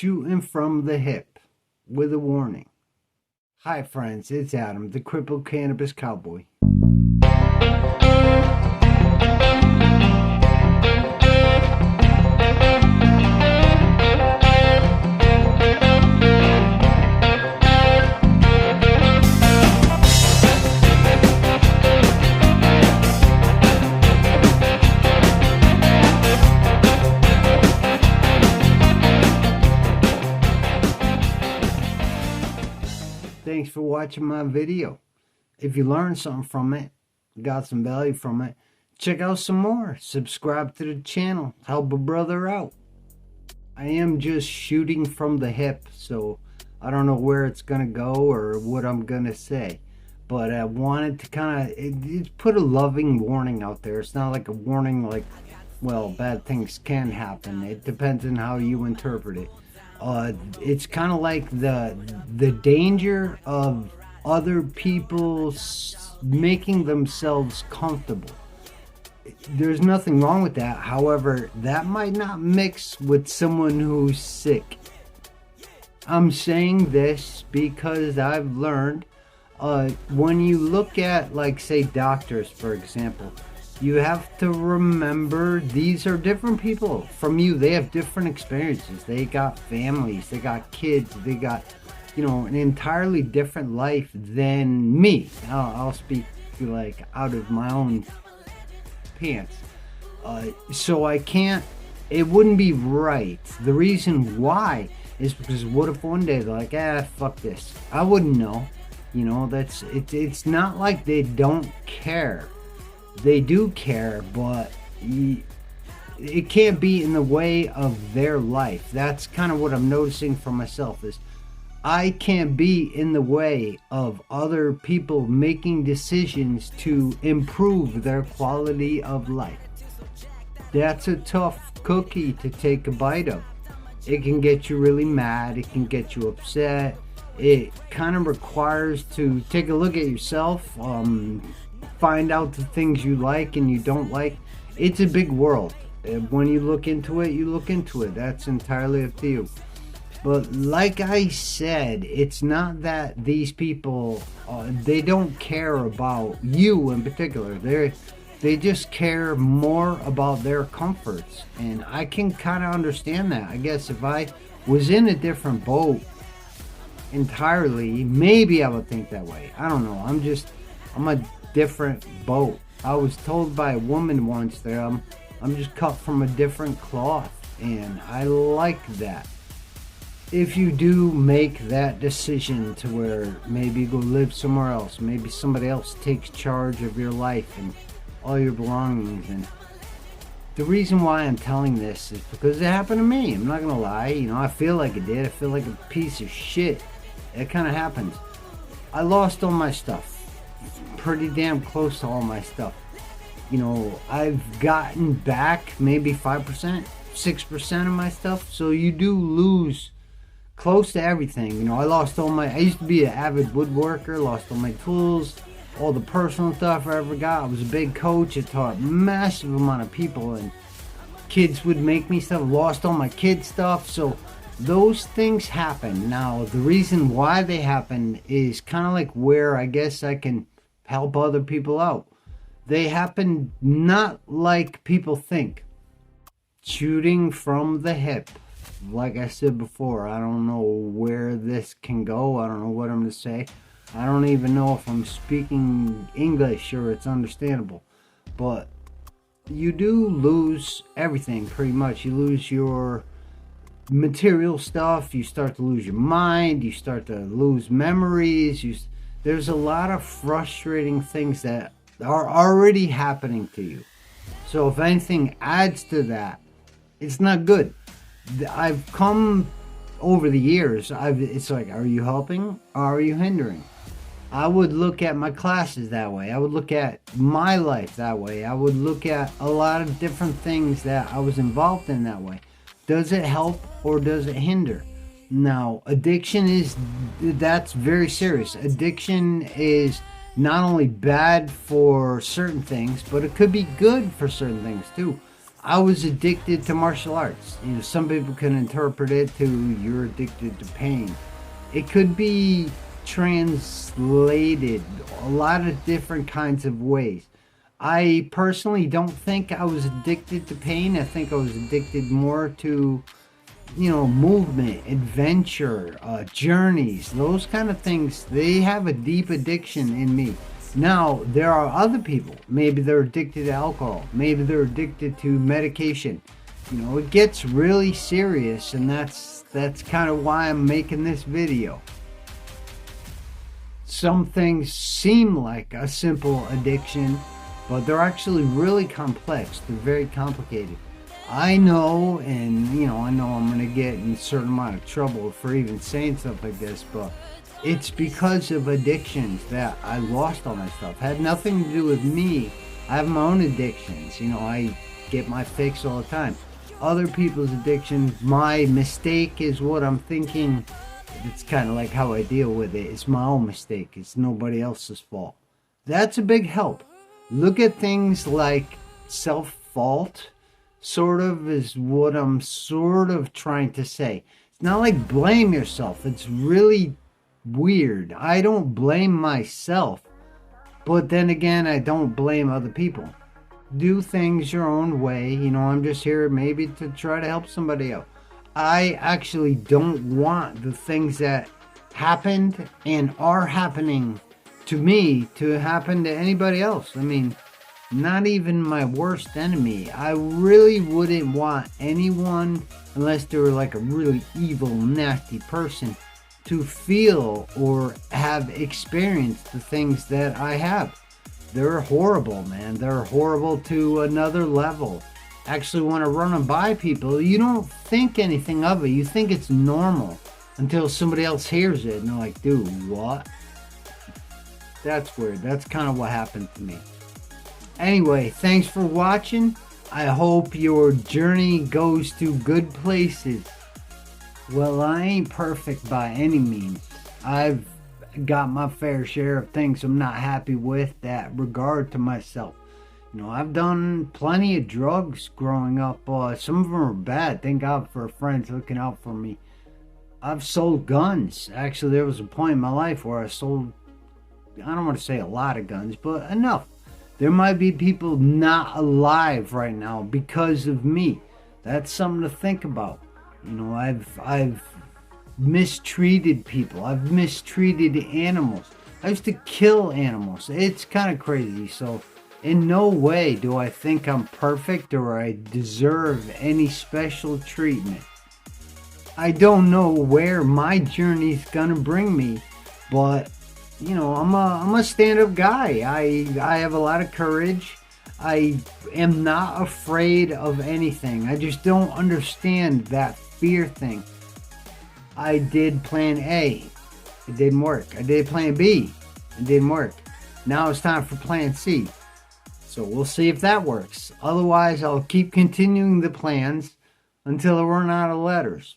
shooting from the hip with a warning. Hi friends, it's Adam, the crippled cannabis cowboy. Thanks for watching my video. If you learned something from it, got some value from it, check out some more. Subscribe to the channel. Help a brother out. I am just shooting from the hip, so I don't know where it's going to go or what I'm going to say. But I wanted to kind of put a loving warning out there. It's not like a warning like, well, bad things can happen. It depends on how you interpret it. It's kind of like the danger of other people making themselves comfortable. There's nothing wrong with that. However, that might not mix with someone who's sick. I'm saying this because I've learned when you look at, like, say, doctors, for example, you have to remember these are different people from you. They have different experiences. They got families, they got kids, they got, you know, an entirely different life than me. I'll speak like out of my own pants. So I can't, it wouldn't be right. The reason why is because what if one day they're like, fuck this. I wouldn't know. You know, it's not like they don't care. They do care, but it can't be in the way of their life. That's kind of what I'm noticing for myself, is I can't be in the way of other people making decisions to improve their quality of life. That's a tough cookie to take a bite of. It can get you really mad. It can get you upset. It kind of requires to take a look at yourself, find out the things you like and you don't like. It's a big world. When you look into it, you look into it. That's entirely up to you. But like I said, it's not that these people, they don't care about you in particular. They just care more about their comforts. And I can kind of understand that. I guess if I was in a different boat entirely, maybe I would think that way. I don't know. I'm a different boat. I was told by a woman once that I'm just cut from a different cloth, and I like that. If you do make that decision to where maybe you go live somewhere else, maybe somebody else takes charge of your life and all your belongings, and the reason why I'm telling this is because it happened to me. I'm not gonna lie, you know, I feel like it did. I feel like a piece of shit. It kind of happens. I lost all my stuff. Pretty damn close to all my stuff. You know, I've gotten back maybe 5%, 6% of my stuff. So you do lose close to everything. You know, I used to be an avid woodworker, lost all my tools, all the personal stuff I ever got. I was a big coach. I taught a massive amount of people, and kids would make me stuff. Lost all my kids' stuff. So those things happen. Now, the reason why they happen is kind of like where I guess I can help other people out. They happen not like people think. Shooting from the hip. Like I said before, I don't know where this can go. I don't know what I'm going to say. I don't even know if I'm speaking English or it's understandable. But you do lose everything pretty much. You lose your material stuff. You start to lose your mind. You start to lose memories. There's a lot of frustrating things that are already happening to you. So if anything adds to that, it's not good. I've come over the years, it's like, are you helping or are you hindering? I would look at my classes that way. I would look at my life that way. I would look at a lot of different things that I was involved in that way. Does it help or does it hinder? Now, that's very serious. Addiction is not only bad for certain things, but it could be good for certain things too. I was addicted to martial arts. You know, some people can interpret it to you're addicted to pain. It could be translated a lot of different kinds of ways. I personally don't think I was addicted to pain. I think I was addicted more to, you know, movement, adventure, journeys, those kind of things. They have a deep addiction in me. Now, there are other people. Maybe they're addicted to alcohol. Maybe they're addicted to medication. You know, it gets really serious, and that's kind of why I'm making this video. Some things seem like a simple addiction, but they're actually really complex. They're very complicated. I know, and you know, I know I'm going to get in a certain amount of trouble for even saying stuff like this, but it's because of addictions that I lost all my stuff. It had nothing to do with me. I have my own addictions. You know, I get my fix all the time. Other people's addictions, my mistake is what I'm thinking. It's kind of like how I deal with it. It's my own mistake. It's nobody else's fault. That's a big help. Look at things like self-fault, sort of, is what I'm sort of trying to say. It's not like blame yourself. It's really weird. I don't blame myself, but then again, I don't blame other people. Do things your own way. You know, I'm just here maybe to try to help somebody out. I actually don't want the things that happened and are happening to me to happen to anybody else. I mean, not even my worst enemy. I really wouldn't want anyone, unless they were like a really evil, nasty person, to feel or have experienced the things that I have. They're horrible, man. They're horrible to another level. Actually want to run them by people. You don't think anything of it. You think it's normal until somebody else hears it and they're like, dude, what? That's weird. That's kind of what happened to me. Anyway, thanks for watching. I hope your journey goes to good places. Well, I ain't perfect by any means. I've got my fair share of things I'm not happy with that regard to myself. You know, I've done plenty of drugs growing up. Some of them are bad. Thank God for friends looking out for me. I've sold guns. Actually, there was a point in my life where I sold, I don't want to say a lot of guns, but enough. There might be people not alive right now because of me. That's something to think about. You know, I've mistreated people. I've mistreated animals. I used to kill animals. It's kind of crazy. So in no way do I think I'm perfect or I deserve any special treatment. I don't know where my journey's gonna bring me, but you know, I'm a stand-up guy. I have a lot of courage. I am not afraid of anything. I just don't understand that fear thing. I did plan A. It didn't work. I did plan B. It didn't work. Now it's time for plan C. So we'll see if that works. Otherwise, I'll keep continuing the plans until I run out of letters.